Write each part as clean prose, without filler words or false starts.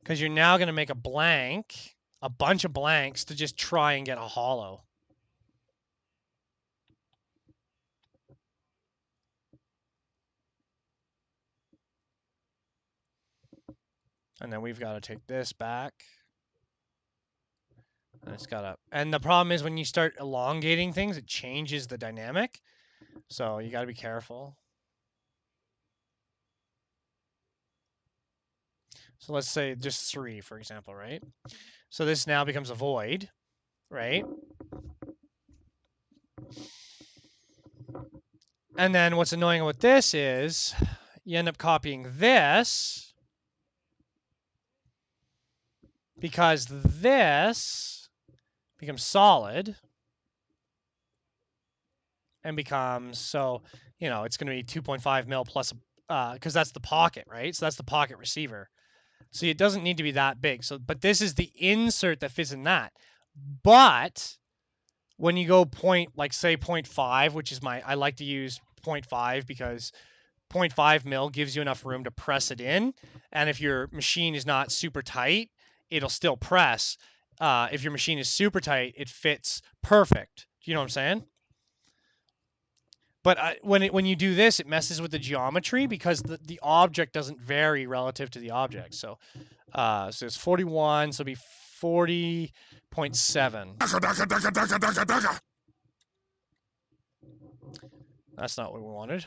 Because you're now going to make a blank, a bunch of blanks to just try and get a hollow. And then we've got to take this back. And it's got to, and the problem is when you start elongating things, it changes the dynamic. So you got to be careful. So let's say just 3, for example, right? So this now becomes a void, right? And then what's annoying about this is you end up copying this because this becomes solid and becomes, so, you know, it's going to be 2.5 mil plus, because that's the pocket, right? So that's the pocket receiver. So it doesn't need to be that big. So, but this is the insert that fits in that. But when you go like say 0.5, which is I like to use 0.5 because 0.5 mil gives you enough room to press it in. And if your machine is not super tight, it'll still press. If your machine is super tight, it fits perfect. Do you know what I'm saying? But when you do this, it messes with the geometry because the object doesn't vary relative to the object. So so it's 41, so it'll be 40.7. That's not what we wanted.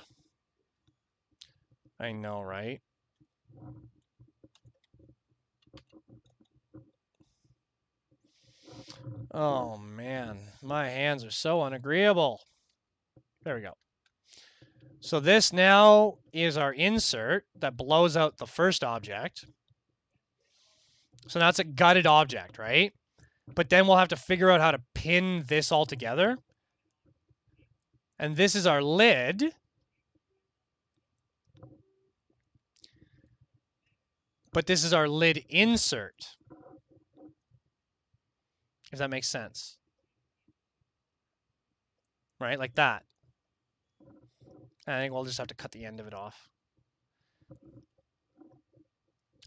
I know, right? Oh man, my hands are so unagreeable. There we go. So this now is our insert that blows out the first object. So now it's a gutted object, right? But then we'll have to figure out how to pin this all together. And this is our lid. But this is our lid insert. If that makes sense. Right, like that. And I think we'll just have to cut the end of it off.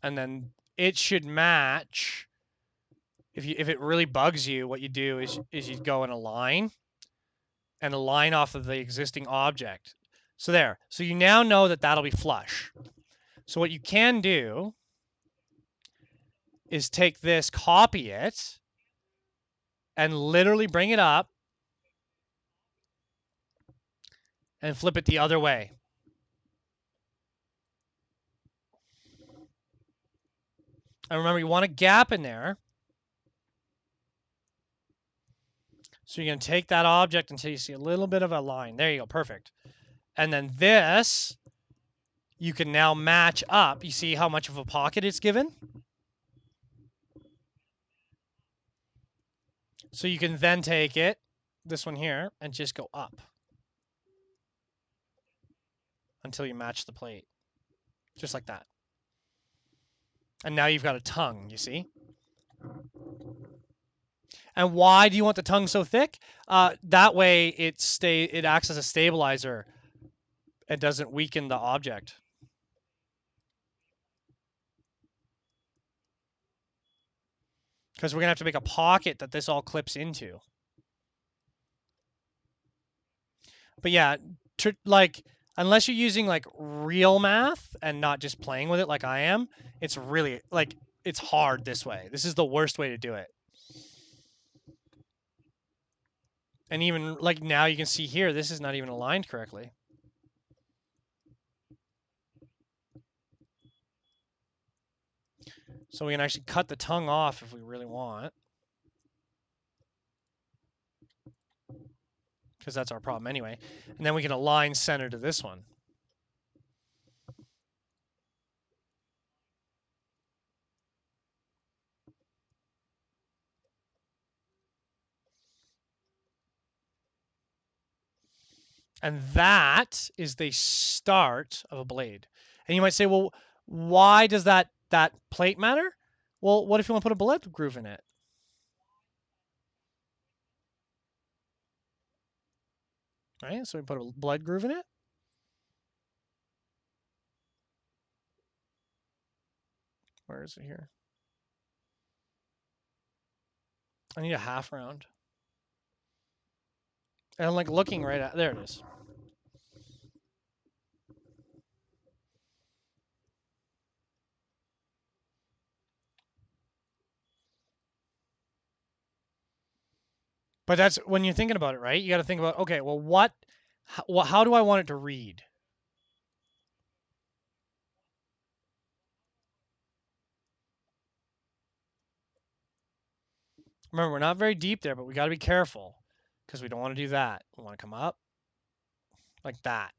And then it should match. If it really bugs you, what you do is you go in a line and a line off of the existing object. So there. So you now know that that'll be flush. So what you can do is take this, copy it, and literally bring it up and flip it the other way. And remember, you want a gap in there. So you're going to take that object until you see a little bit of a line. There you go. Perfect. And then this, you can now match up. You see how much of a pocket it's given? So you can then take it, this one here, and just go up until you match the plate. Just like that. And now you've got a tongue, you see? And why do you want the tongue so thick? That way it acts as a stabilizer. It doesn't weaken the object. Because we're going to have to make a pocket that this all clips into. But yeah, like, unless you're using like real math and not just playing with it like I am, it's really, like, it's hard this way. This is the worst way to do it. And even like now you can see here, this is not even aligned correctly. So we can actually cut the tongue off if we really want. Because that's our problem anyway. And then we can align center to this one. And that is the start of a blade. And you might say, well, why does that plate matter? Well, what if you want to put a bullet groove in it? Right? So we put a blood groove in it. Where is it here? I need a half round. And I'm like looking right at, there it is. But that's when you're thinking about it, right? You got to think about, okay, well, how do I want it to read? Remember, we're not very deep there, but we got to be careful because we don't want to do that. We want to come up like that.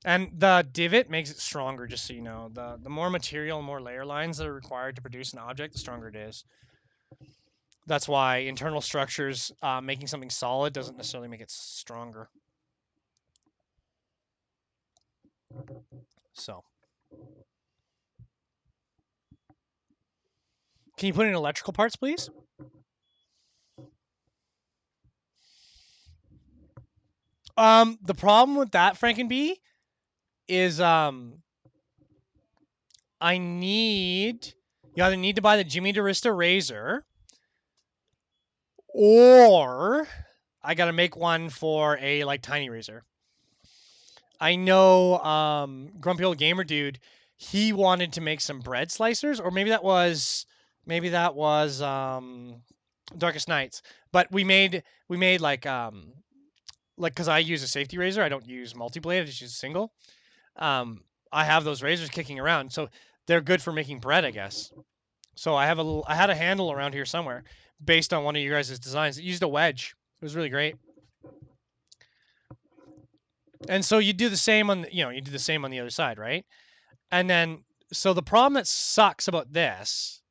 And the divot makes it stronger, just so you know. The more material, more layer lines that are required to produce an object, the stronger it is. That's why internal structures, making something solid doesn't necessarily make it stronger. So, can you put in electrical parts, please? The problem with that, Frankenbee, is I need you either need to buy the Jimmy DeRista razor, or I gotta make one for a like tiny razor. I know Grumpy Old Gamer Dude, he wanted to make some bread slicers, or maybe that was Darkest Nights. But we made like because I use a safety razor, I don't use multi blade, I just use a single. Um, I have those razors kicking around, so they're good for making bread, I guess. So I had a handle around here somewhere based on one of you guys' designs. It used a wedge. It was really great. And so you do the same on you do the same on the other side, right? And then so the problem that sucks about this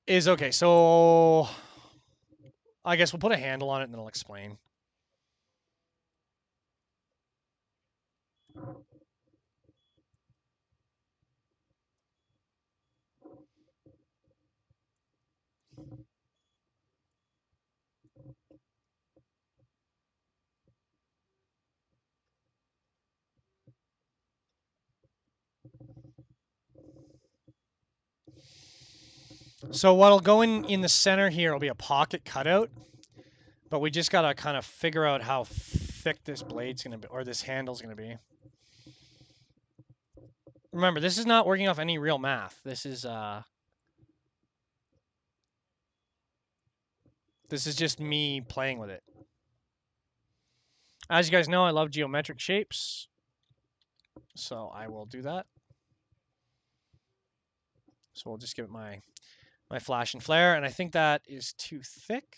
is okay, so I guess we'll put a handle on it and then I'll explain. So what'll go in the center here will be a pocket cutout, but we just gotta kind of figure out how thick this blade's gonna be, or this handle's gonna be. Remember, this is not working off any real math. This is just me playing with it. As you guys know, I love geometric shapes, so I will do that. So we'll just give it my flash and flare, and I think that is too thick.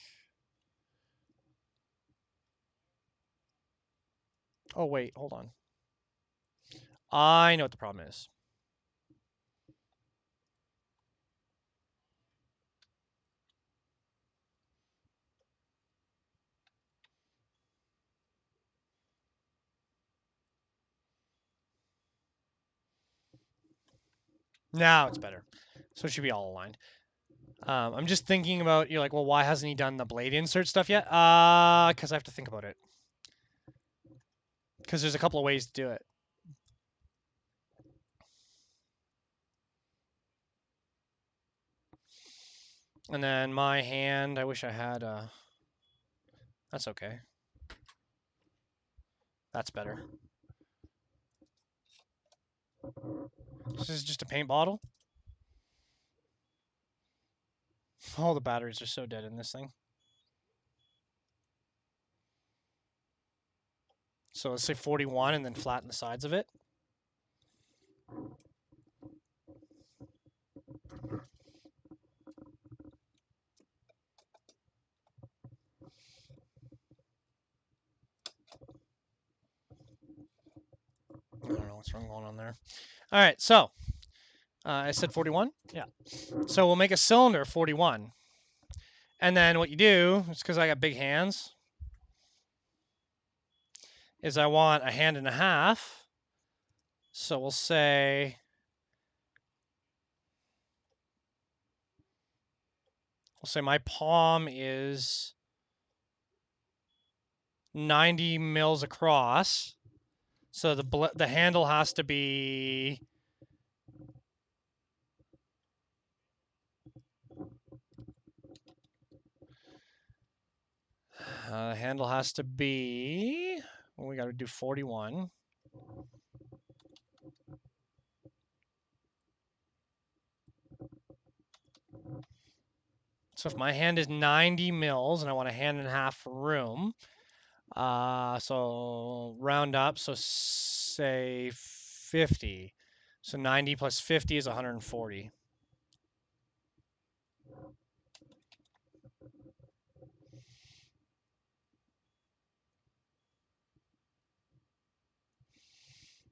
Oh wait, hold on. I know what the problem is. Now it's better. So it should be all aligned. I'm just thinking about, you're like, well, why hasn't he done the blade insert stuff yet? Because I have to think about it. Because there's a couple of ways to do it. And then my hand, I wish I had that's okay. That's better. This is just a paint bottle. Oh, the batteries are so dead in this thing. So let's say 41 and then flatten the sides of it. I don't know what's wrong going on there. All right, so I said 41. Yeah. So we'll make a cylinder 41. And then what you do, it's because I got big hands, is I want a hand and a half. So we'll say my palm is 90 mils across. So the handle has to be the handle has to be, well, we got to do 41. So if my hand is 90 mils and I want a hand and a half for room, so round up, so say 50. So 90 plus 50 is 140.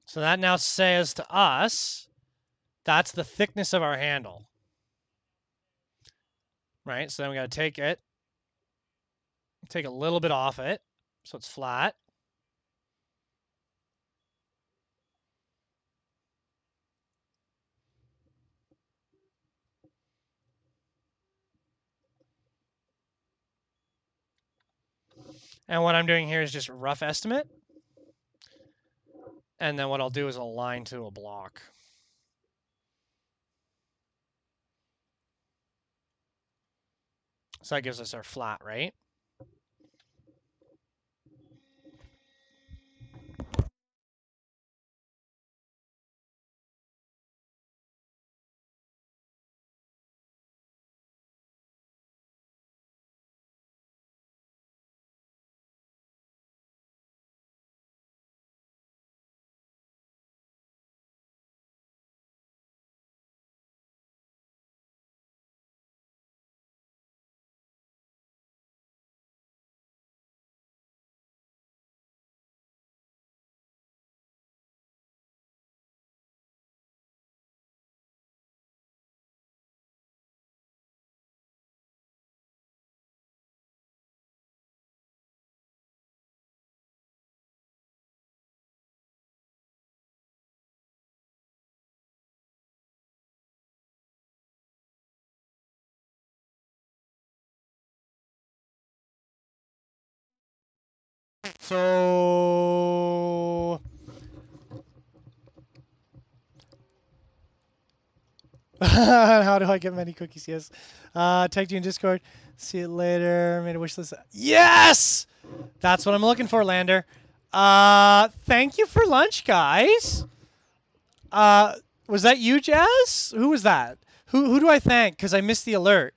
So that now says to us, that's the thickness of our handle. Right? So then we got to take it, take a little bit off it, so it's flat. And what I'm doing here is just a rough estimate. And then what I'll do is align to a block. So that gives us our flat, right? So how do I get many cookies? Yes. Tagged you in Discord. See it later. Made a wish list. Yes! That's what I'm looking for, Lander. Thank you for lunch, guys. Uh, was that you, Jazz? Who was that? Who do I thank? Because I missed the alert.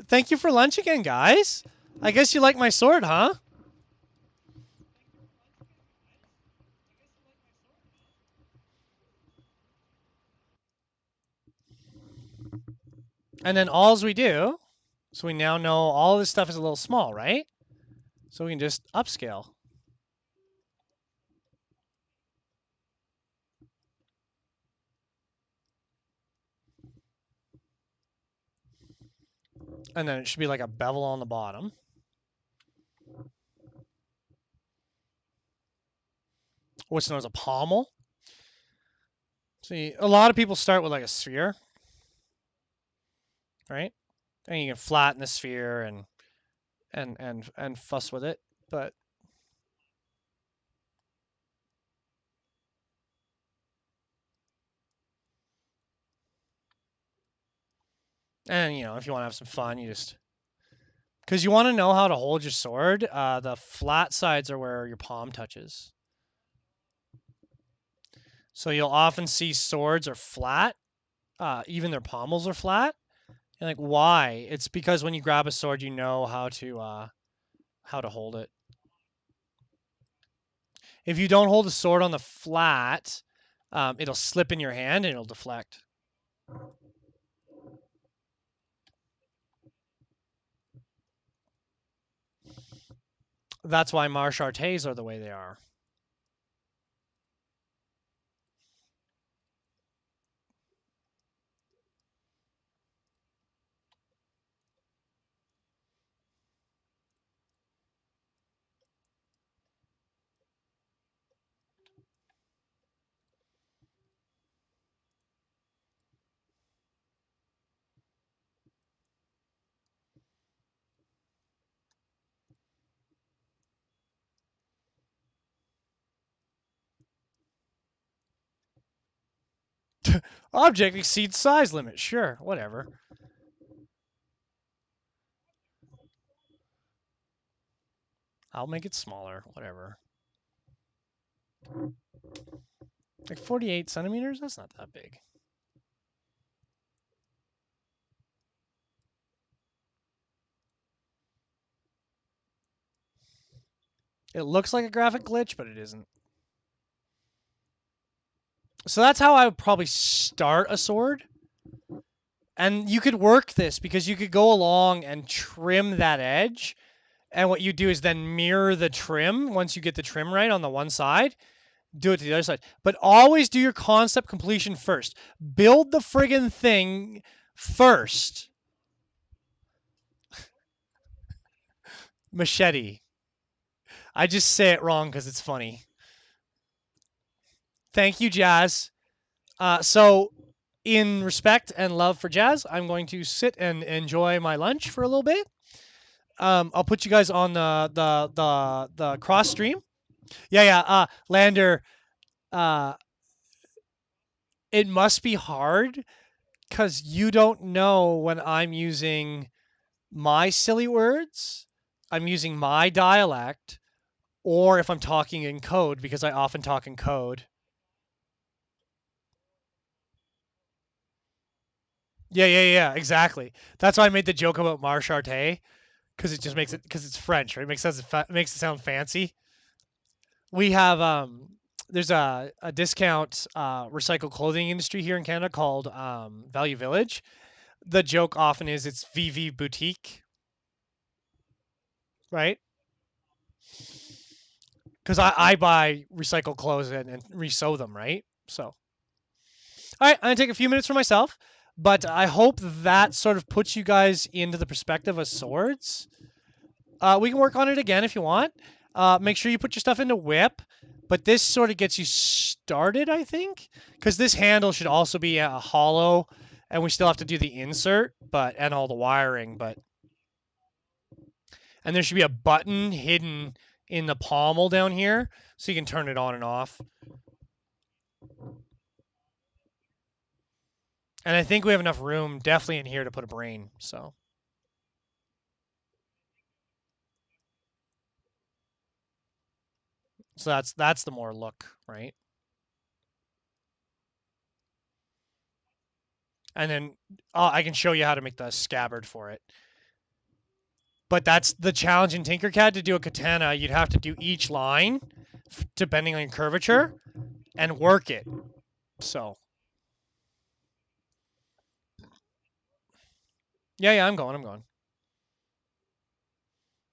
Thank you for lunch again, guys. I guess you like my sword, huh? And then alls we do, so we now know all this stuff is a little small, right? So we can just upscale. And then it should be like a bevel on the bottom. What's known as a pommel. See, a lot of people start with like a sphere, right? And you can flatten the sphere and fuss with it. But and if you want to have some fun, you just because you want to know how to hold your sword. The flat sides are where your palm touches. So you'll often see swords are flat. Even their pommels are flat. And like, why? It's because when you grab a sword, you know how to hold it. If you don't hold a sword on the flat, it'll slip in your hand and it'll deflect. That's why marche artes are the way they are. Object exceeds size limit. Sure, whatever. I'll make it smaller. Whatever. Like 48 centimeters? That's not that big. It looks like a graphic glitch, but it isn't. So that's how I would probably start a sword. And you could work this because you could go along and trim that edge. And what you do is then mirror the trim once you get the trim right on the one side. Do it to the other side. But always do your concept completion first. Build the friggin' thing first. Machete. I just say it wrong because it's funny. Thank you, Jazz. So, in respect and love for Jazz, I'm going to sit and enjoy my lunch for a little bit. I'll put you guys on the cross stream. Yeah. Lander, it must be hard because you don't know when I'm using my silly words, I'm using my dialect, or if I'm talking in code because I often talk in code. Yeah, exactly. That's why I made the joke about Marcharte because it just makes it because it's French, right? It makes it sound fancy. We have there's a discount recycled clothing industry here in Canada called Value Village. The joke often is it's VV Boutique, right? Because I buy recycled clothes and resew them, right? So, all right, I'm gonna take a few minutes for myself, but I hope that sort of puts you guys into the perspective of swords. We can work on it again if you want. Make sure you put your stuff into whip, but this sort of gets you started, I think, because this handle should also be hollow, and we still have to do the insert, and all the wiring, and there should be a button hidden in the pommel down here, so you can turn it on and off. And I think we have enough room, definitely in here, to put a brain. So that's the more look, right? And then I can show you how to make the scabbard for it. But that's the challenge in Tinkercad. To do a katana, you'd have to do each line, depending on curvature, and work it. So yeah, I'm going.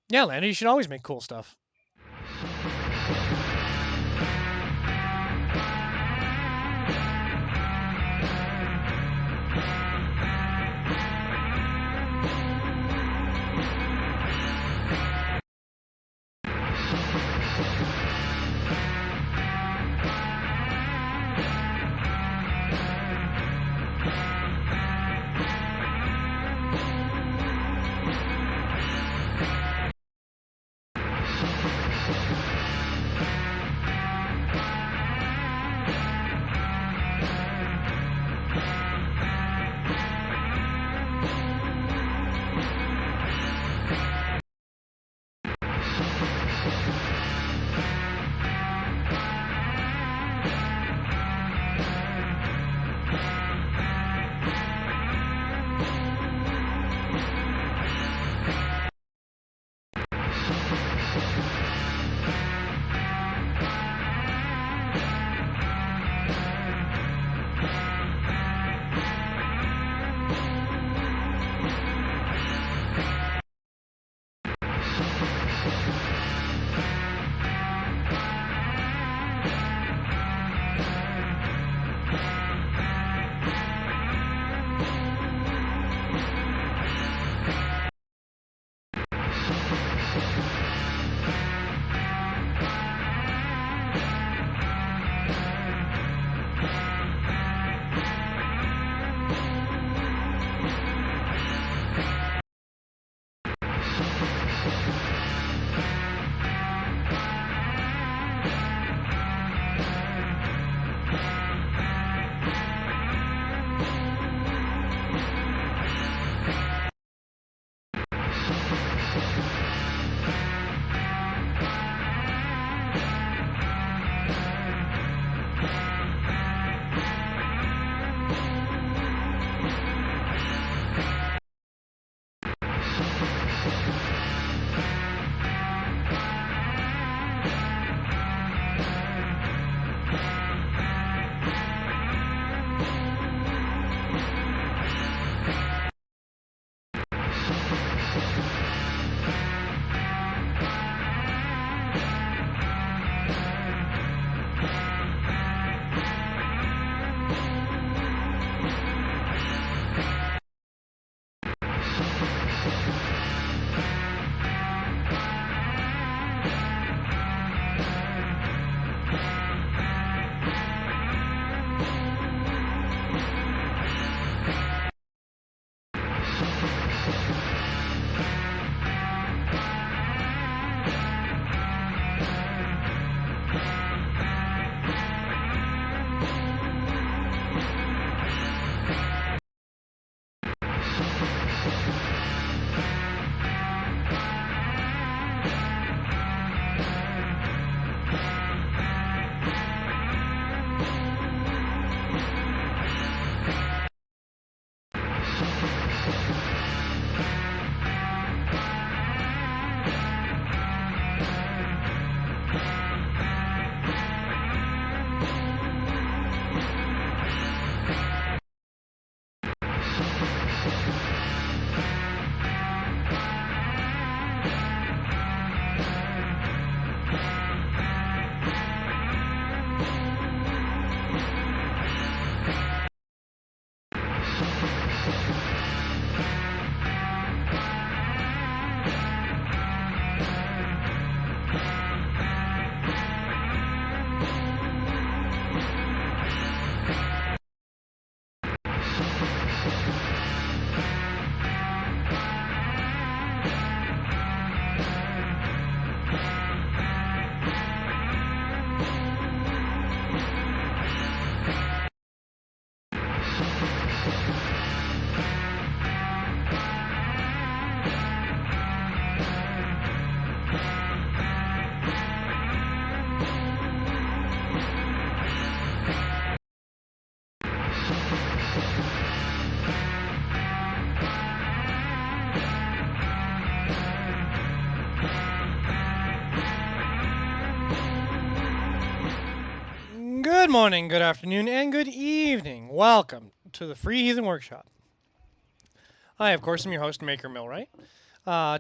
Yeah, Lana, you should always make cool stuff. Good morning, good afternoon, and good evening. Welcome to the Free Heathen Workshop. I, of course, am your host, Maker Millwright.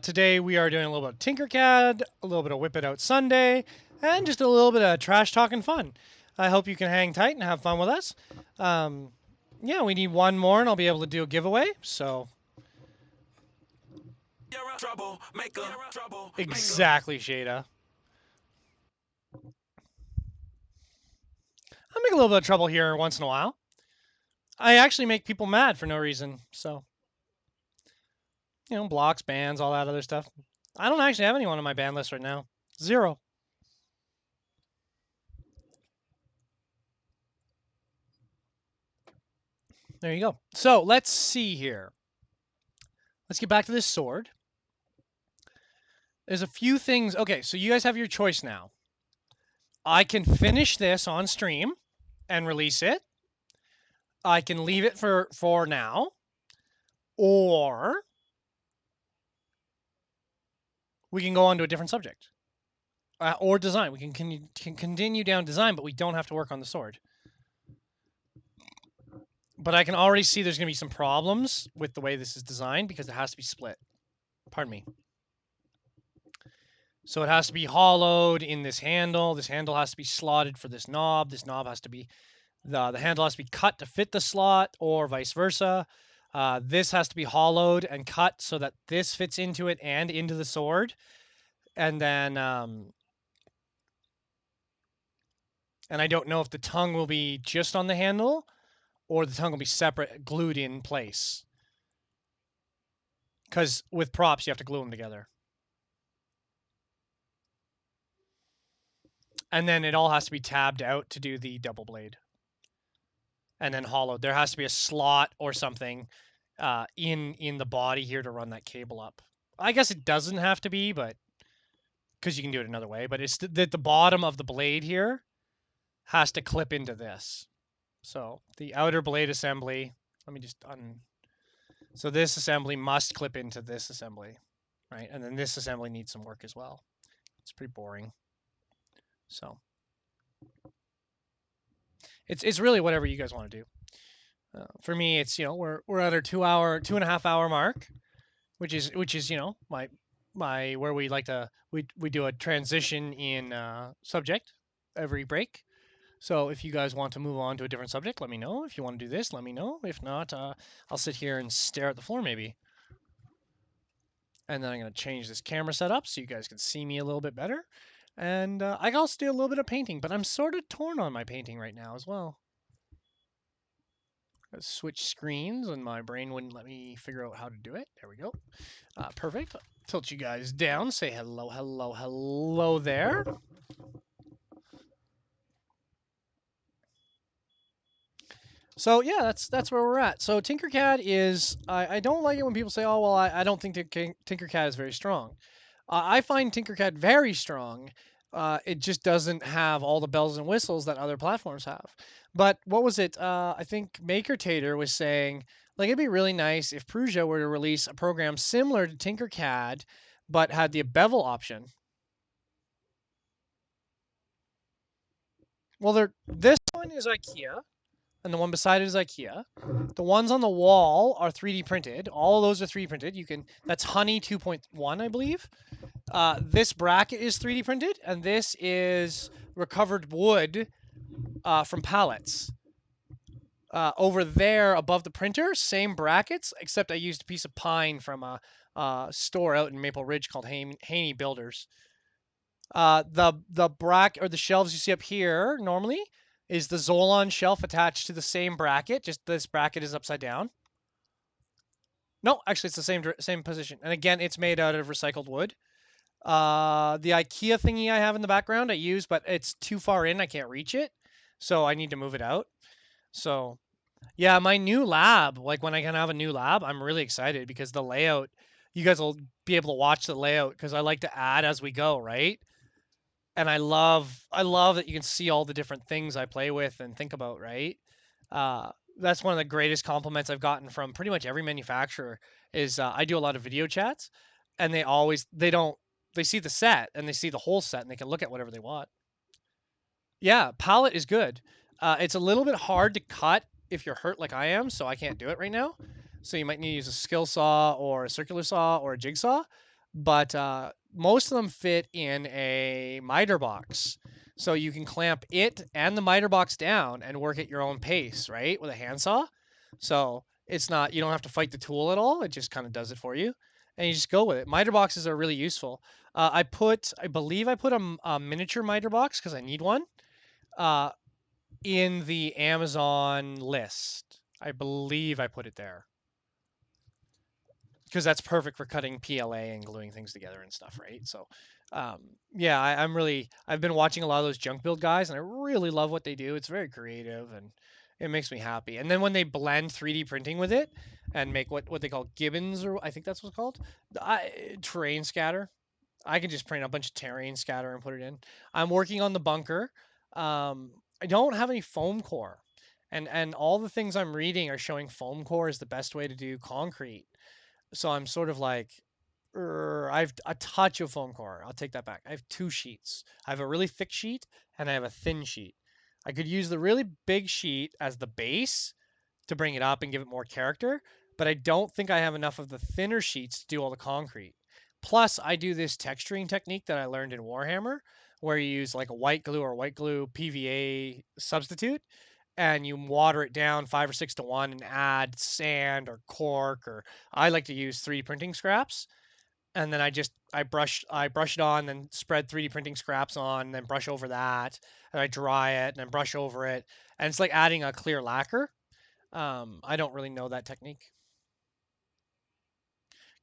Today we are doing a little bit of Tinkercad, a little bit of Whip It Out Sunday, and just a little bit of trash talk and fun. I hope you can hang tight and have fun with us. Yeah, we need one more and I'll be able to do a giveaway, so... Exactly, Shada. I make a little bit of trouble here once in a while. I actually make people mad for no reason, so... You know, blocks, bans, all that other stuff. I don't actually have anyone on my ban list right now. 0. There you go. So, let's see here. Let's get back to this sword. There's a few things. Okay, so you guys have your choice now. I can finish this on stream and release it. I can leave it for now. Or we can go on to a different subject. Or design. We can continue down design, but we don't have to work on the sword. But I can already see there's going to be some problems with the way this is designed because it has to be split. Pardon me. So it has to be hollowed in this handle. This handle has to be slotted for this knob. This knob has to be, the handle has to be cut to fit the slot or vice versa. This has to be hollowed and cut so that this fits into it and into the sword. And then, and I don't know if the tongue will be just on the handle or the tongue will be separate, glued in place. Because with props, you have to glue them together. And then it all has to be tabbed out to do the double blade. And then hollowed. There has to be a slot or something in the body here to run that cable up. I guess it doesn't have to be, but because you can do it another way. But it's that the bottom of the blade here has to clip into this. So the outer blade assembly, let me just so this assembly must clip into this assembly, right? And then this assembly needs some work as well. It's pretty boring. So it's really whatever you guys want to do. For me, it's, you know, we're at our 2.5 hour mark, which is you know, my where we like to we do a transition in subject every break. So if you guys want to move on to a different subject, let me know. If you want to do this, let me know. If not, I'll sit here and stare at the floor maybe. And then I'm going to change this camera setup so you guys can see me a little bit better. And I can also do a little bit of painting, but I'm sort of torn on my painting right now as well. Switch screens, and my brain wouldn't let me figure out how to do it. There we go. Perfect. Tilt you guys down. Say hello, hello, hello there. So yeah, that's where we're at. So Tinkercad is I don't like it when people say, oh well, I don't think Tinkercad is very strong. I find Tinkercad very strong. It just doesn't have all the bells and whistles that other platforms have. But what was it? I think MakerTater was saying like it'd be really nice if Prusa were to release a program similar to Tinkercad, but had the bevel option. Well, this one is IKEA, and the one beside it is IKEA. The ones on the wall are 3D printed. All of those are 3D printed. You can that's Honey 2.1, I believe. This bracket is 3D printed, and this is recovered wood from pallets. Over there above the printer, same brackets, except I used a piece of pine from a store out in Maple Ridge called Haney Builders. The bracket or the shelves you see up here normally is the Zolon shelf attached to the same bracket. Just this bracket is upside down. No, actually, it's the same position. And again, it's made out of recycled wood. The IKEA thingy I have in the background I use, but it's too far in. I can't reach it, so I need to move it out. So yeah, my new lab, like when I can have a new lab, I'm really excited because the layout, you guys will be able to watch the layout because I like to add as we go, right? And I love that you can see all the different things I play with and think about, right? That's one of the greatest compliments I've gotten from pretty much every manufacturer is I do a lot of video chats, and they see the set and they see the whole set and they can look at whatever they want. Yeah, palette is good. It's a little bit hard to cut if you're hurt like I am, so I can't do it right now. So you might need to use a skill saw or a circular saw or a jigsaw. But most of them fit in a miter box. So you can clamp it and the miter box down and work at your own pace, right? With a handsaw. So it's not, you don't have to fight the tool at all. It just kind of does it for you. And you just go with it. Miter boxes are really useful. I believe I put a miniature miter box because I need one uh, in the Amazon list. I believe I put it there because that's perfect for cutting PLA and gluing things together and stuff, right? So, yeah, I've been watching a lot of those junk build guys, and I really love what they do. It's very creative and it makes me happy. And then when they blend 3D printing with it and make what they call gibbons, or I think that's what's called, terrain scatter. I can just print a bunch of terrain scatter and put it in. I'm working on the bunker. I don't have any foam core, and all the things I'm reading are showing foam core is the best way to do concrete. So I'm sort of like, I've a touch of foam core. I'll take that back. I have two sheets. I have a really thick sheet and I have a thin sheet. I could use the really big sheet as the base to bring it up and give it more character, but I don't think I have enough of the thinner sheets to do all the concrete. Plus, I do this texturing technique that I learned in Warhammer, where you use like a white glue or white glue PVA substitute, and you water it down 5 or 6 to 1 and add sand or cork, or I like to use 3D printing scraps. And then I brush it on, then spread 3D printing scraps on, and then brush over that, and I dry it, and then brush over it, and it's like adding a clear lacquer. I don't really know that technique.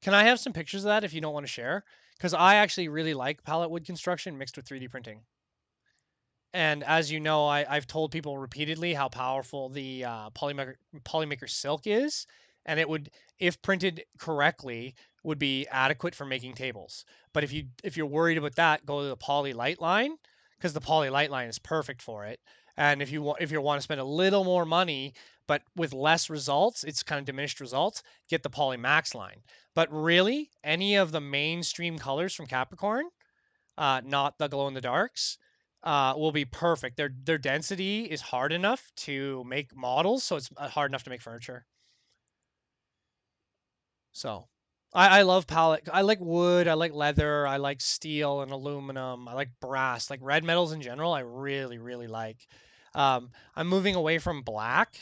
Can I have some pictures of that if you don't want to share? Because I actually really like pallet wood construction mixed with 3D printing. And as you know, I've told people repeatedly how powerful the Polymaker Silk is, and it would, if printed correctly, would be adequate for making tables. But if you're worried about that, go to the Poly Light line because the Poly Light line is perfect for it. And if you want to spend a little more money but with less results, it's kind of diminished results, get the Poly Max line. But really, any of the mainstream colors from Capricorn, not the glow in the darks, will be perfect. Their density is hard enough to make models, so it's hard enough to make furniture. So I love palette. I like wood. I like leather. I like steel and aluminum. I like brass. Like red metals in general, I really really like. I'm moving away from black.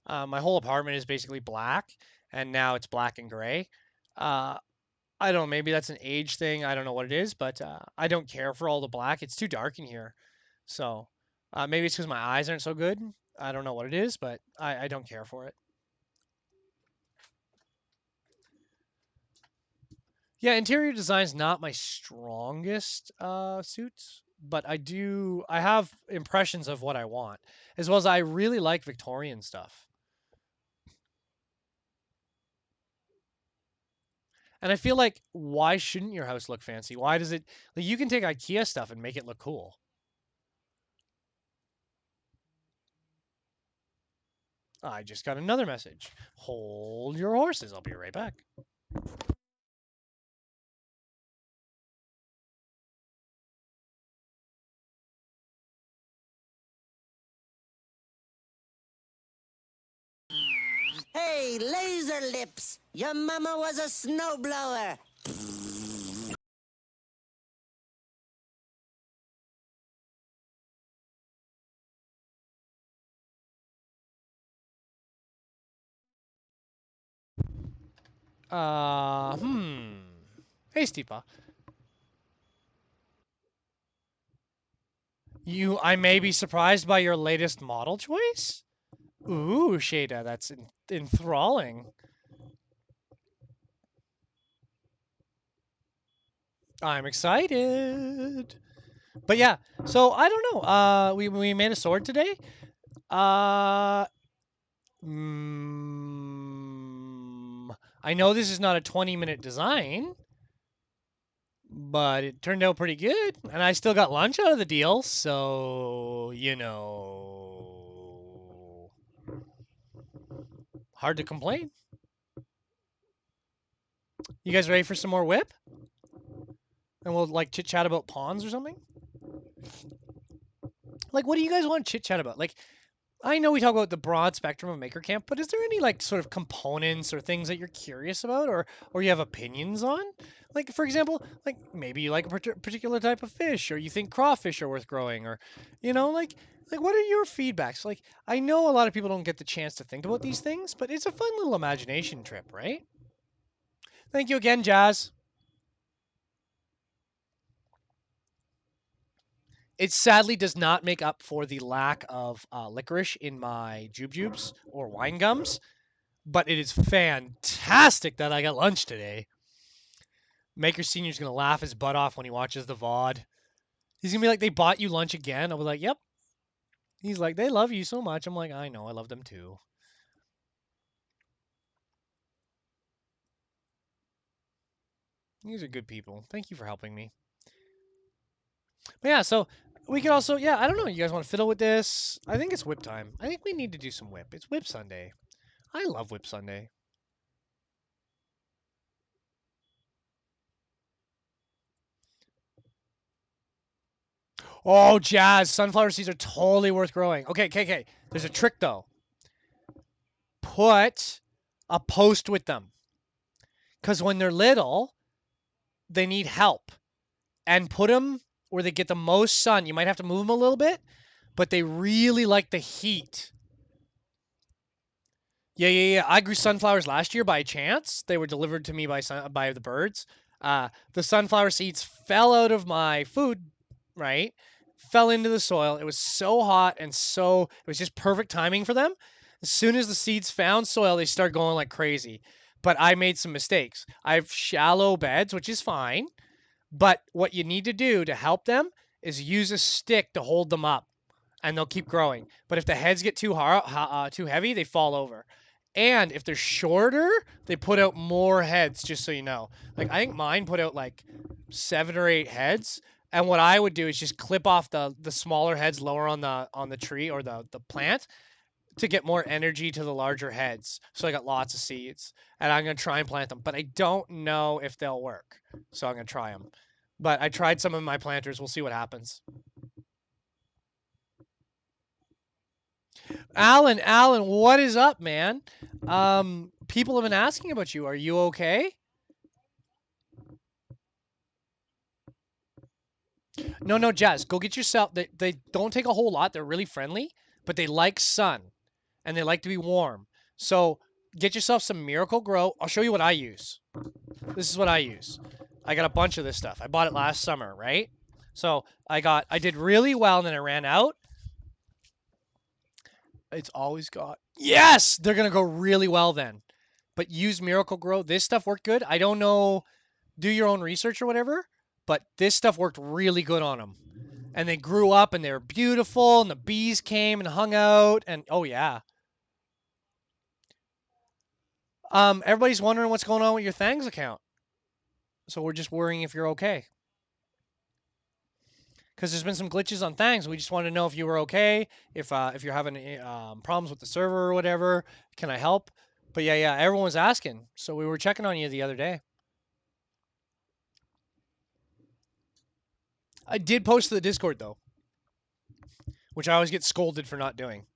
My whole apartment is basically black, and now it's black and gray. Uh, I don't know, maybe that's an age thing. I don't know what it is, but I don't care for all the black. It's too dark in here. So maybe it's because my eyes aren't so good. I don't know what it is, but I don't care for it. Yeah, interior design's not my strongest suit, but I have impressions of what I want, as well as I really like Victorian stuff. And I feel like, why shouldn't your house look fancy? Why does it, like, you can take IKEA stuff and make it look cool. I just got another message. Hold your horses. I'll be right back. Hey, laser lips! Your mama was a snowblower! Uh, hmm. Hey, Steepa. I may be surprised by your latest model choice? Ooh, Shada, that's enthralling. I'm excited. But yeah, so I don't know. We made a sword today. Uh, I know this is not a 20-minute design, but it turned out pretty good, and I still got lunch out of the deal, so hard to complain. You guys ready for some more whip? And we'll like chit chat about pawns or something? Like, what do you guys want to chit chat about? Like, I know we talk about the broad spectrum of Maker Camp, but is there any like sort of components or things that you're curious about or you have opinions on? Like, for example, like maybe you like a particular type of fish, or you think crawfish are worth growing, or like what are your feedbacks? Like, I know a lot of people don't get the chance to think about these things, but it's a fun little imagination trip, right? Thank you again, Jazz. It sadly does not make up for the lack of licorice in my jubes or wine gums, but it is fantastic that I got lunch today. Maker Senior's gonna laugh his butt off when he watches the VOD. He's gonna be like, "They bought you lunch again?" I'll be like, "Yep." He's like, "They love you so much." I'm like, "I know, I love them too." These are good people. Thank you for helping me. But yeah, so we could also, yeah, I don't know. You guys want to fiddle with this? I think it's whip time. I think we need to do some whip. It's Whip Sunday. I love Whip Sunday. Oh, Jazz, sunflower seeds are totally worth growing. Okay, KK. There's a trick though. Put a post with them. Because when they're little, they need help. And put them where they get the most sun. You might have to move them a little bit, but they really like the heat. Yeah. I grew sunflowers last year by chance. They were delivered to me by the birds. The sunflower seeds fell out of my food, right? Fell into the soil. It was so hot and it was just perfect timing for them. As soon as the seeds found soil, they start going like crazy. But I made some mistakes. I have shallow beds, which is fine. But what you need to do to help them is use a stick to hold them up, and they'll keep growing. But if the heads get too heavy, they fall over. And if they're shorter, they put out more heads. Just so you know, like I think mine put out like 7 or 8 heads. And what I would do is just clip off the smaller heads lower on the tree or the plant to get more energy to the larger heads. So I got lots of seeds, and I'm gonna try and plant them. But I don't know if they'll work, so I'm gonna try them. But I tried some of my planters. We'll see what happens. Alan, what is up, man? People have been asking about you. Are you okay? No, Jazz. Go get yourself. They don't take a whole lot. They're really friendly, but they like sun and they like to be warm. So get yourself some Miracle Grow. I'll show you what I use. This is what I use. I got a bunch of this stuff. I bought it last summer, right? So I did really well, and then I ran out. It's always got. Yes, they're gonna go really well then. But use Miracle Grow. This stuff worked good. I don't know. do your own research or whatever. But this stuff worked really good on them, and they grew up and they were beautiful, and the bees came and hung out, and oh yeah. Everybody's wondering what's going on with your Thangs account, so we're just worrying if you're okay. Because there's been some glitches on Thangs. We just want to know if you were okay, if you're having problems with the server or whatever. Can I help? But yeah, everyone was asking, so we were checking on you the other day. I did post to the Discord though, which I always get scolded for not doing.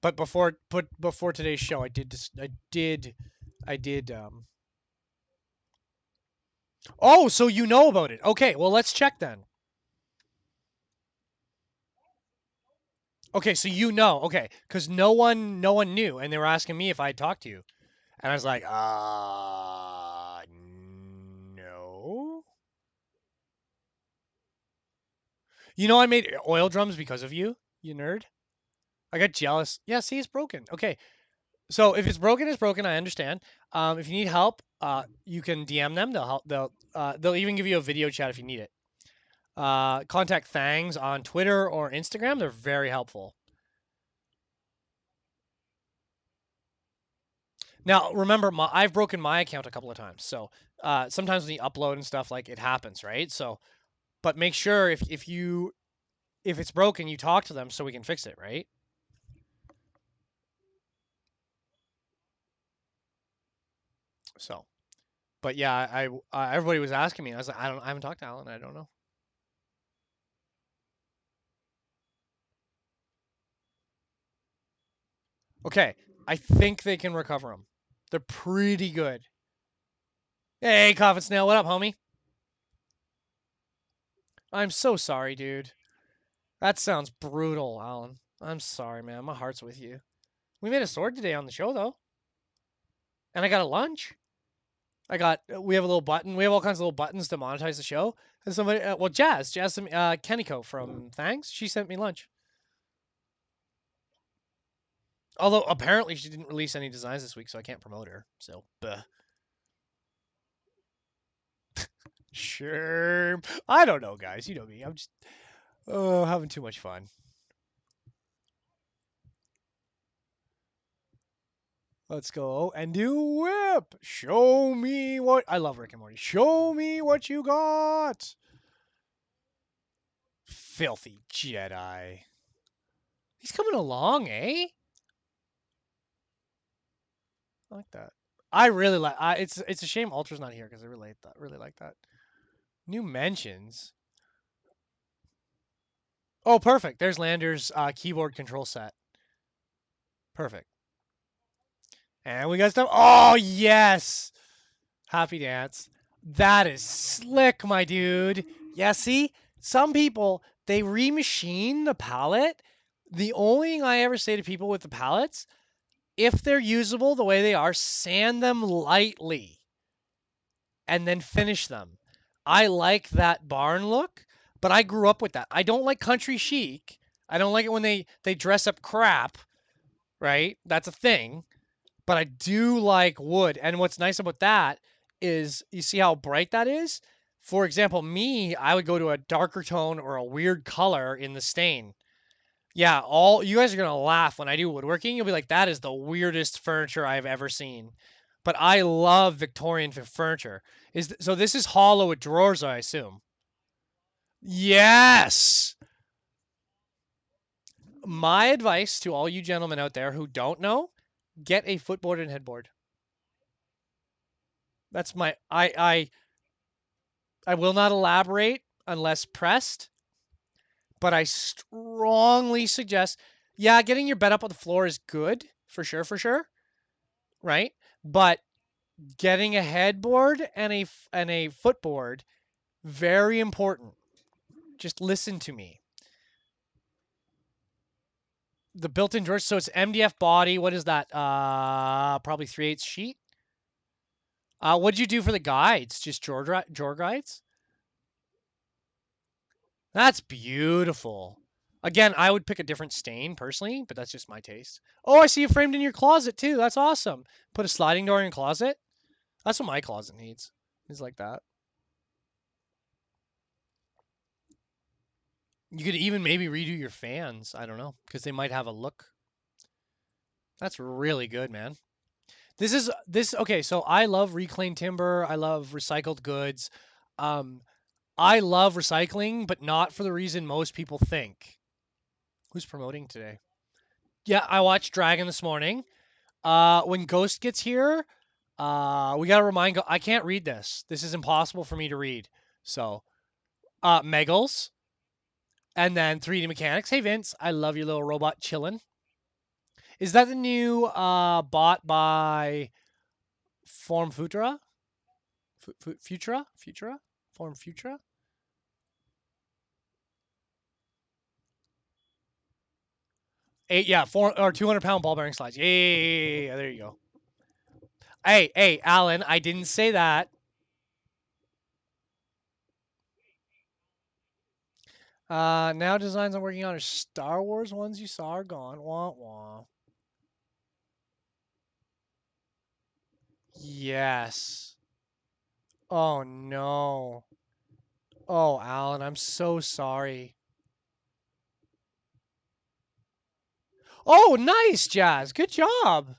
But before today's show, I did. Oh, so you know about it? Okay, well let's check then. Okay, so you know, okay, because no one knew, and they were asking me if I had talked to you, and I was like, no. You know, I made oil drums because of you, you nerd. I got jealous. Yeah, see, it's broken. Okay, so if it's broken, it's broken. I understand. If you need help, you can DM them. They'll help. They'll even give you a video chat if you need it. Contact Thangs on Twitter or Instagram. They're very helpful. Now, remember, I've broken my account a couple of times, so sometimes when you upload and stuff, like it happens, right? So, but make sure if it's broken, you talk to them so we can fix it, right? So, but yeah, everybody was asking me. I was like, I haven't talked to Alan. I don't know. Okay, I think they can recover them. They're pretty good. Hey, Coffin Snail, what up, homie? I'm so sorry, dude. That sounds brutal, Alan. I'm sorry, man. My heart's with you. We made a sword today on the show, though. And I got a lunch. We have a little button. We have all kinds of little buttons to monetize the show. And somebody, well, Jazz, Keniko from Thanks, she sent me lunch. Although apparently she didn't release any designs this week, so I can't promote her. So, sure. I don't know, guys. You know me. I'm just having too much fun. Let's go and do whip. Show me what I love Rick and Morty. Show me what you got. Filthy Jedi. He's coming along, eh? I like that. I really like. It's a shame Ultra's not here because I really like that. New mentions. Oh, perfect. There's Lander's keyboard control set. Perfect. And we got stuff. Oh yes, Happy Dance. That is slick, my dude. Yeah, see, some people they remachine the palette. The only thing I ever say to people with the palettes, if they're usable the way they are, sand them lightly and then finish them. I like that barn look, but I grew up with that. I don't like country chic. I don't like it when they dress up crap, right? That's a thing. But I do like wood. And what's nice about that is you see how bright that is? For example, me, I would go to a darker tone or a weird color in the stain. Yeah, all you guys are gonna laugh when I do woodworking. You'll be like, that is the weirdest furniture I've ever seen. But I love Victorian furniture. So this is hollow with drawers, I assume. Yes. My advice to all you gentlemen out there who don't know, get a footboard and headboard. That's my I will not elaborate unless pressed, but I strongly suggest yeah, getting your bed up on the floor is good for sure, right? But getting a headboard and a footboard very important. Just listen to me. The built-in drawers, so it's MDF body. What is that? Probably 3/8 sheet. What did you do for the guides? Just drawer guides? That's beautiful. Again, I would pick a different stain personally, but that's just my taste. Oh, I see you framed in your closet too. That's awesome. Put a sliding door in your closet. That's what my closet needs. is like that. You could even maybe redo your fans. I don't know, because they might have a look. That's really good, man. This okay, so I love reclaimed timber, I love recycled goods. Um I love recycling, but not for the reason most people think. Who's promoting today? Yeah, I watched Dragon this morning. When Ghost gets here, we gotta I can't read this. This is impossible for me to read. So, Megals, and then 3D Mechanics. Hey Vince, I love your little robot chillin'. Is that the new bot by Form Futura? Futura? Futura? Form Futura? Eight, yeah, 200-pound ball bearing slides. Yeah, there you go. Hey, Alan, I didn't say that. Now designs I'm working on are Star Wars ones you saw are gone. Wah wah. Yes. Oh no. Oh, Alan, I'm so sorry. Oh, nice, Jazz. Good job.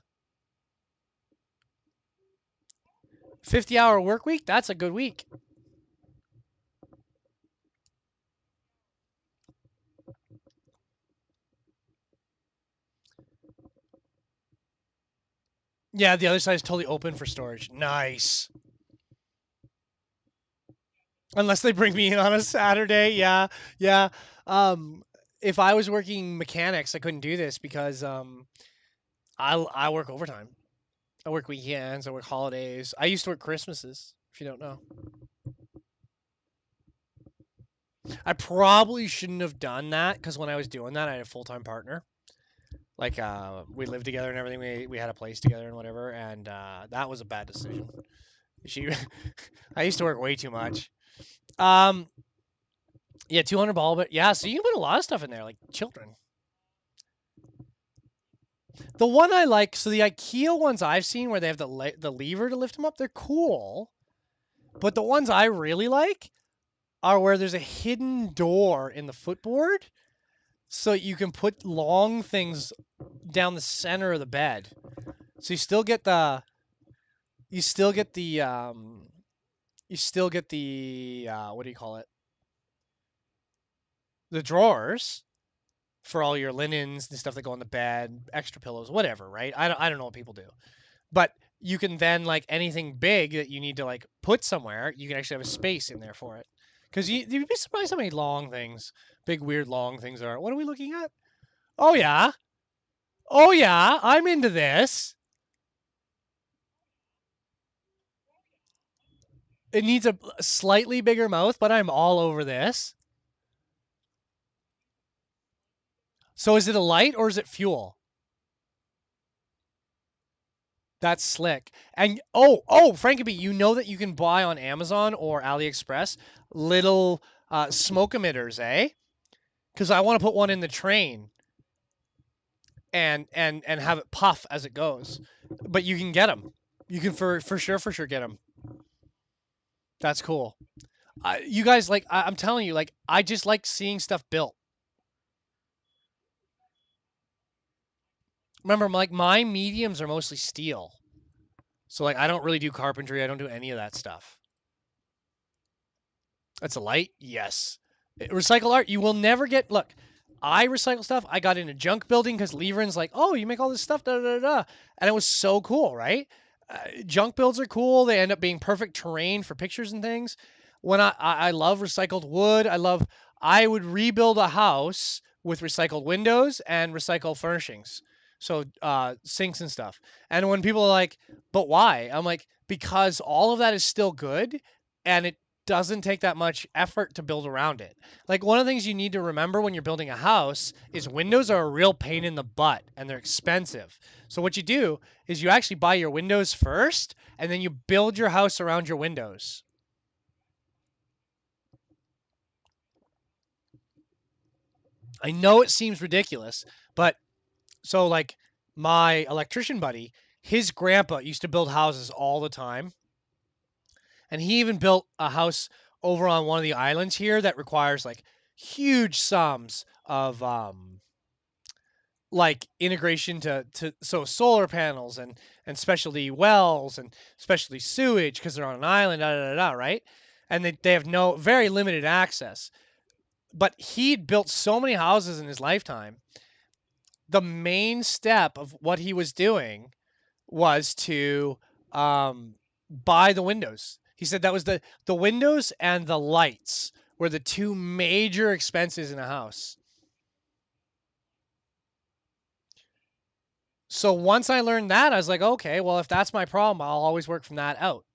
50-hour work week? That's a good week. Yeah, the other side is totally open for storage. Nice. Unless they bring me in on a Saturday. Yeah, yeah. Um, if I was working mechanics, I couldn't do this because I work overtime. I work weekends. I work holidays. I used to work Christmases. If you don't know, I probably shouldn't have done that because when I was doing that, I had a full time partner. Like we lived together and everything. We had a place together and whatever, and that was a bad decision. She, I used to work way too much. Um, yeah, 200 ball, but yeah, so you can put a lot of stuff in there, like children. The one I like, so the IKEA ones I've seen where they have the lever to lift them up, they're cool. But the ones I really like are where there's a hidden door in the footboard, so you can put long things down the center of the bed. So you still get the what do you call it? The drawers for all your linens and stuff that go on the bed, extra pillows, whatever, right? I don't know what people do. But you can then like anything big that you need to like put somewhere, you can actually have a space in there for it. Because you'd be surprised how many long things, big weird long things there are. What are we looking at? Oh yeah, oh yeah, I'm into this. It needs a slightly bigger mouth, but I'm all over this. So is it a light or is it fuel? That's slick. And Frankly, you know that you can buy on Amazon or AliExpress little smoke emitters, eh? Because I want to put one in the train and have it puff as it goes. But you can get them. You can for sure get them. That's cool. You guys like I'm telling you, like I just like seeing stuff built. Remember, like my mediums are mostly steel, so like I don't really do carpentry. I don't do any of that stuff. That's a light, yes. Recycle art, you will never get. Look, I recycle stuff. I got into junk building because Leveren's like, oh, you make all this stuff, da da da, and it was so cool, right? Junk builds are cool. They end up being perfect terrain for pictures and things. When I love recycled wood. I would rebuild a house with recycled windows and recycled furnishings. So sinks and stuff. And when people are like, but why? I'm like, because all of that is still good and it doesn't take that much effort to build around it. Like one of the things you need to remember when you're building a house is windows are a real pain in the butt and they're expensive. So what you do is you actually buy your windows first and then you build your house around your windows. I know it seems ridiculous, but so like my electrician buddy, his grandpa used to build houses all the time. And he even built a house over on one of the islands here that requires like huge sums of like integration to so solar panels and specialty wells and specialty sewage because they're on an island, right? And they have no very limited access. But he'd built so many houses in his lifetime. The main step of what he was doing was to buy the windows. He said that was the windows and the lights were the two major expenses in a house. So once I learned that, I was like, okay, well, if that's my problem, I'll always work from that out.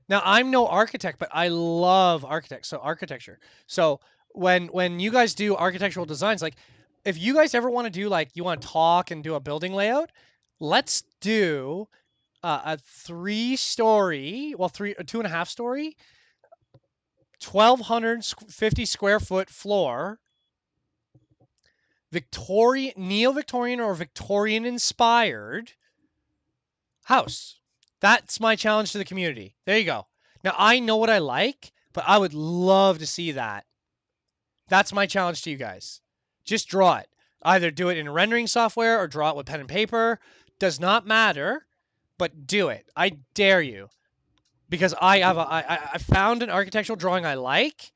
Now, I'm no architect, but I love architecture. So when you guys do architectural designs, like if you guys ever want to do like you want to talk and do a building layout, let's do a 3-story, well, three, a 2.5-story, 1,250 square foot floor, Victorian, neo-Victorian or Victorian inspired house. That's my challenge to the community. There you go. Now I know what I like, but I would love to see that. That's my challenge to you guys. Just draw it. Either do it in rendering software or draw it with pen and paper. Does not matter, but do it. I dare you. Because I found an architectural drawing I like,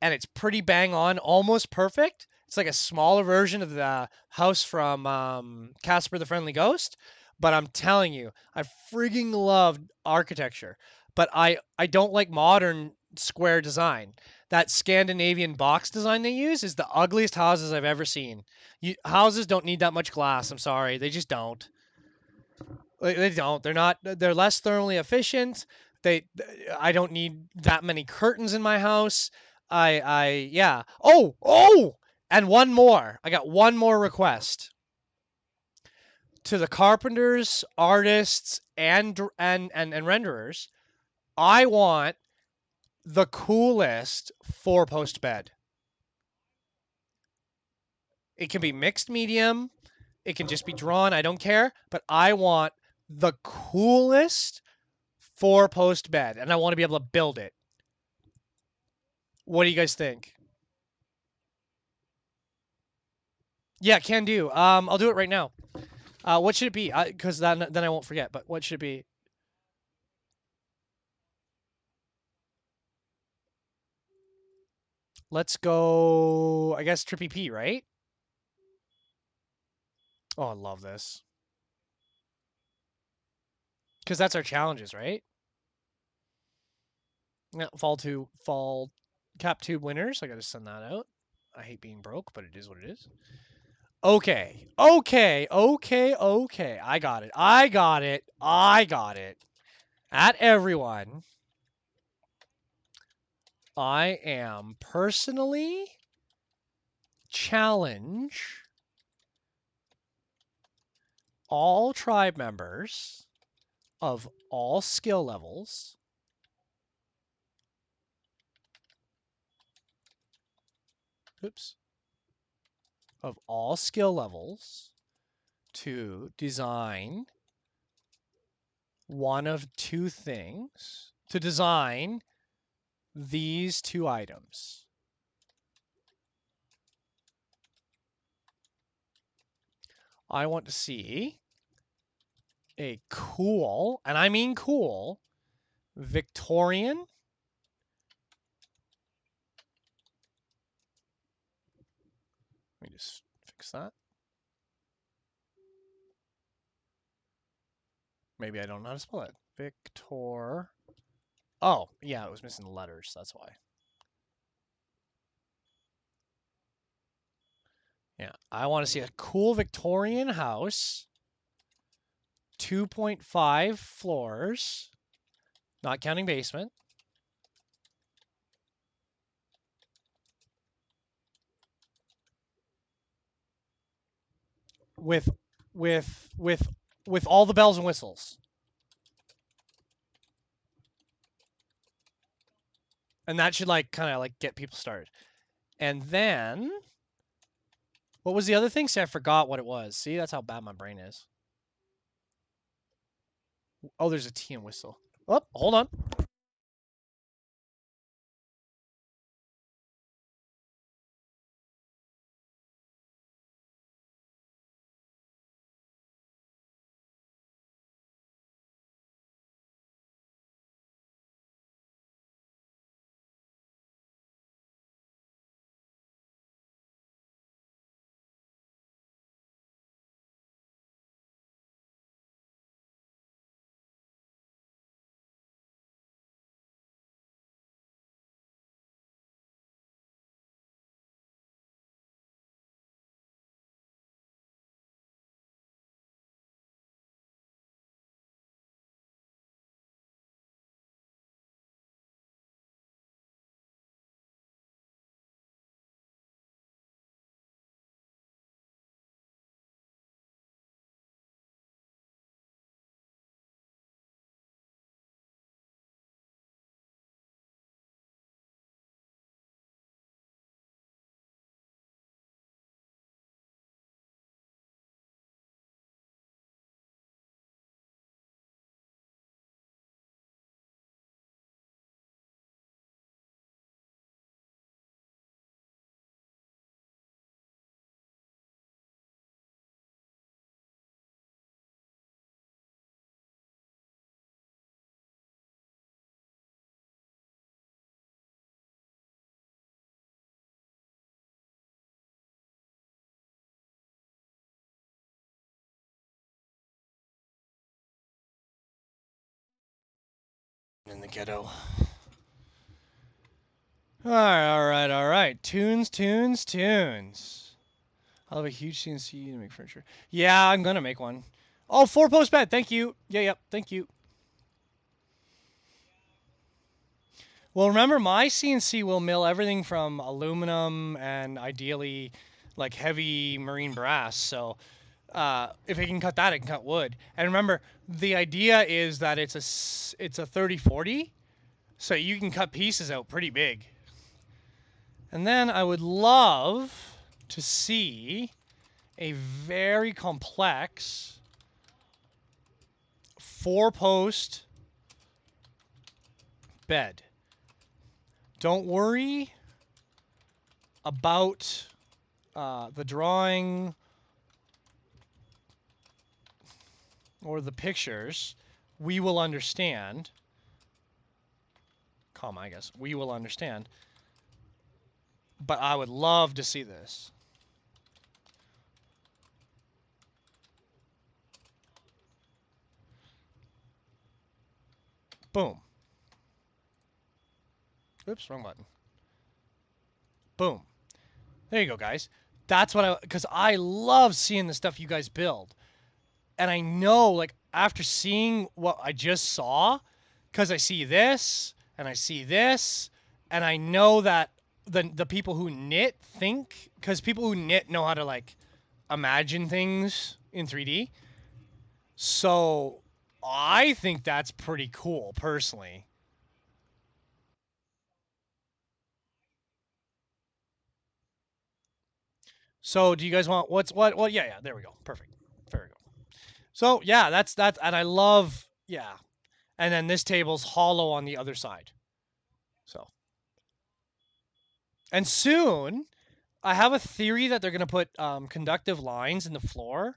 and it's pretty bang on, almost perfect. It's like a smaller version of the house from Casper the Friendly Ghost. But I'm telling you, I frigging love architecture. But I don't like modern square design. That Scandinavian box design they use is the ugliest houses I've ever seen. Houses don't need that much glass. I'm sorry, they just don't. They don't. They're not. They're less thermally efficient. They. I don't need that many curtains in my house. Yeah. Oh. And one more. I got one more request to the carpenters, artists, and renderers. I want the coolest 4-post bed. It can be mixed medium. It can just be drawn. I don't care. But I want the coolest 4-post bed, and I want to be able to build it. What do you guys think? Yeah, can do. I'll do it right now. What should it be? Because then I won't forget. But what should it be? Let's go. I guess Trippy P, right? Oh, I love this. Because that's our challenges, right? Yeah, fall cap tube winners. I got to send that out. I hate being broke, but it is what it is. Okay. I got it. At everyone, I am personally challenge all tribe members of all skill levels of all skill levels to design one of two things, to design these two items. I want to see a cool, and I mean cool, Victorian let me just fix that. Maybe I don't know how to spell it. Victor. Oh, yeah, it was missing the letters. That's why. Yeah, I want to see a cool Victorian house, 2.5 floors, not counting basement, with with with with all the bells and whistles. And that should like kind of like get people started. And then what was the other thing? See, I forgot what it was. See, that's how bad my brain is. Oh, there's a tea and whistle. Oh, hold on. In the ghetto. All right. Tunes, tunes, tunes. I'll have a huge CNC to make furniture. Yeah, I'm gonna make one. Oh, 4-post bed. Thank you. Yeah, yep. Thank you. Well, remember, my CNC will mill everything from aluminum and ideally like heavy marine brass. So if it can cut that, it can cut wood. And remember, the idea is that it's a 30-40, so you can cut pieces out pretty big. And then I would love to see a very complex 4-post bed. Don't worry about the drawing or the pictures. We will understand. Comma, I guess. We will understand. But I would love to see this. Boom. Oops, wrong button. Boom. There you go, guys. That's what because I love seeing the stuff you guys build. And I know, like, after seeing what I just saw, because I see this, and I see this, and I know that the people who knit think, because people who knit know how to, like, imagine things in 3D. So I think that's pretty cool, personally. So do you guys want what? Yeah, yeah. There we go. Perfect. There we go. So yeah, that's that, and I love yeah. And then this table's hollow on the other side. So and soon I have a theory that they're gonna put conductive lines in the floor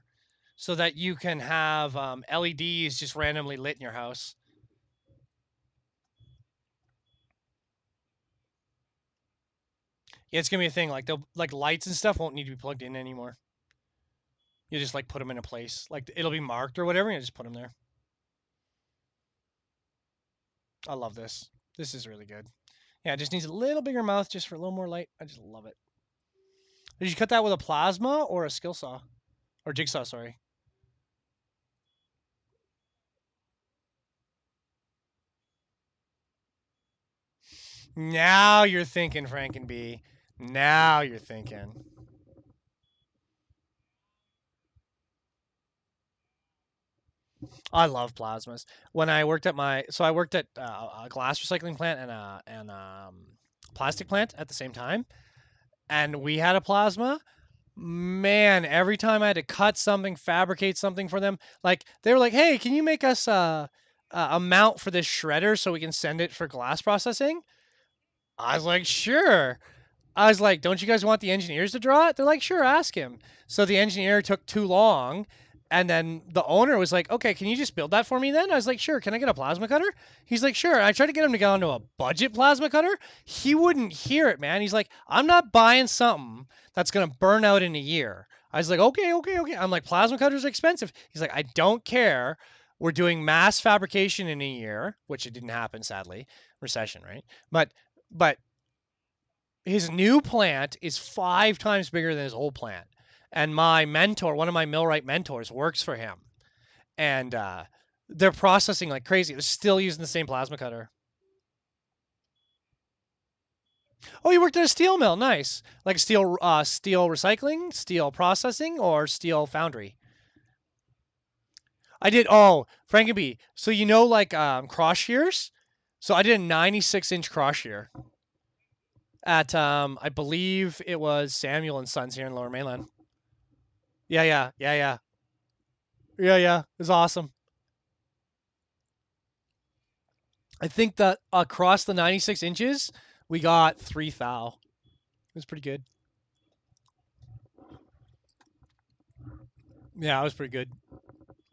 so that you can have LEDs just randomly lit in your house. Yeah, it's gonna be a thing. Like they'll like lights and stuff won't need to be plugged in anymore. You just like put them in a place. Like it'll be marked or whatever, and you just put them there. I love this. This is really good. Yeah, it just needs a little bigger mouth just for a little more light. I just love it. Did you cut that with a plasma or a skill saw? Or jigsaw, sorry. Now you're thinking, Frankenbee. Now you're thinking. I love plasmas. When I worked at I worked at a glass recycling plant and a plastic plant at the same time, and we had a plasma. Man, every time I had to cut something, fabricate something for them, like they were like, "Hey, can you make us a mount for this shredder so we can send it for glass processing?" I was like, "Sure." I was like, "Don't you guys want the engineers to draw it?" They're like, "Sure, ask him." So the engineer took too long, and then the owner was like, "Okay, can you just build that for me then?" I was like, "Sure. Can I get a plasma cutter?" He's like, "Sure." I tried to get him to go onto a budget plasma cutter. He wouldn't hear it, man. He's like, "I'm not buying something that's gonna burn out in a year." I was like, "Okay, okay, okay." I'm like, "Plasma cutters are expensive." He's like, "I don't care. We're doing mass fabrication in a year," which it didn't happen, sadly. Recession, right? But his new plant is 5 times bigger than his old plant. And my mentor, one of my millwright mentors, works for him. And they're processing like crazy. They're still using the same plasma cutter. Oh, you worked at a steel mill. Nice. Like steel recycling, steel processing, or steel foundry. I did. Oh, Frankenbee. So you know, like cross shears. So I did a 96-inch cross shear at I believe it was Samuel and Sons here in Lower Mainland. Yeah, yeah, yeah, yeah. Yeah, yeah. It was awesome. I think that across the 96 inches, we got 3 thou. It was pretty good. Yeah, it was pretty good.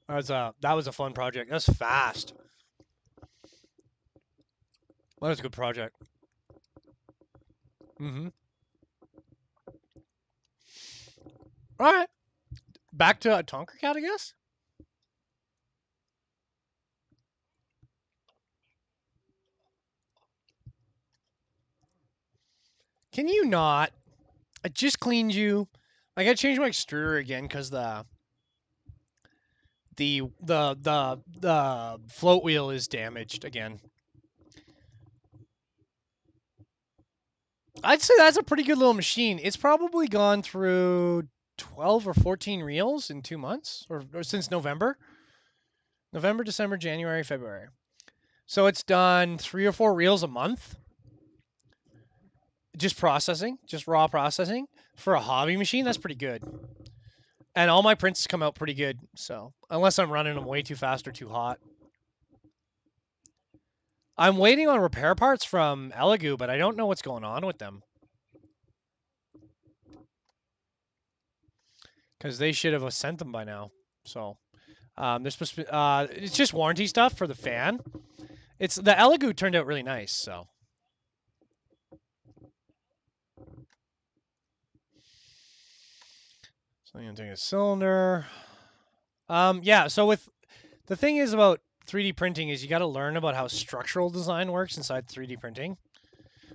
That was a fun project. That was fast. That was a good project. Mm-hmm. All right, back to Tonker Cat, I guess. Can you not? I just cleaned you. I gotta change my extruder again because the float wheel is damaged again. I'd say that's a pretty good little machine. It's probably gone through 12 or 14 reels in 2 months, or since November. November, December, January, February. So it's done 3 or 4 reels a month, just processing, just raw processing. For a hobby machine, that's pretty good. And all my prints come out pretty good. So unless I'm running them way too fast or too hot. I'm waiting on repair parts from Elegoo, but I don't know what's going on with them because they should have sent them by now. So they're supposed to be, it's just warranty stuff for the fan. It's the Elegoo turned out really nice. So I'm gonna take a cylinder. Yeah. So with the thing is about 3D printing is you got to learn about how structural design works inside 3D printing.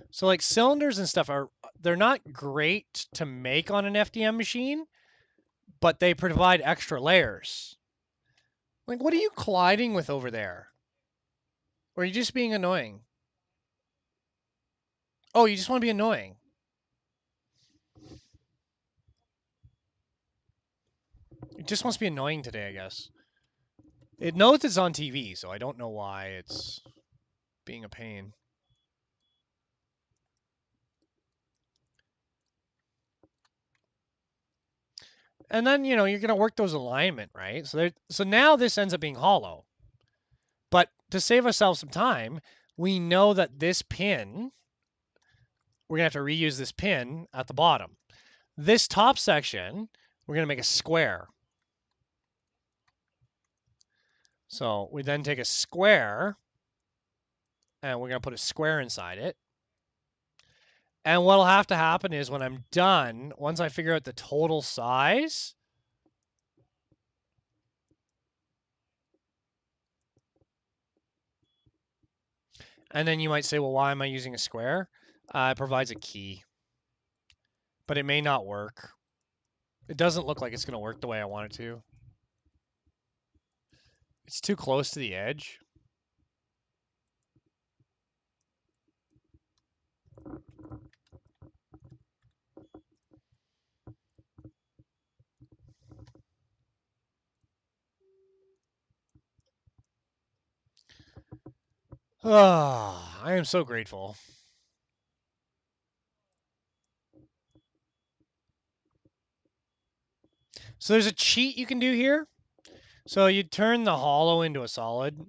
So like cylinders and stuff they're not great to make on an FDM machine, but they provide extra layers. Like what are you colliding with over there? Or are you just being annoying? Oh, you just want to be annoying. It just wants to be annoying today, I guess. It knows it's on TV, so I don't know why it's being a pain. And then, you're going to work those alignment, right? So now this ends up being hollow. But to save ourselves some time, we know that this pin, we're going to have to reuse this pin at the bottom. This top section, we're going to make a square. So we then take a square and we're going to put a square inside it. And what'll have to happen is when I'm done, once I figure out the total size, and then you might say, well, why am I using a square? It provides a key, but it may not work. It doesn't look like it's going to work the way I want it to. It's too close to the edge. Ah, I am so grateful. So there's a cheat you can do here. So you turn the hollow into a solid,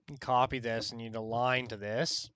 and copy this, and you'd align to this.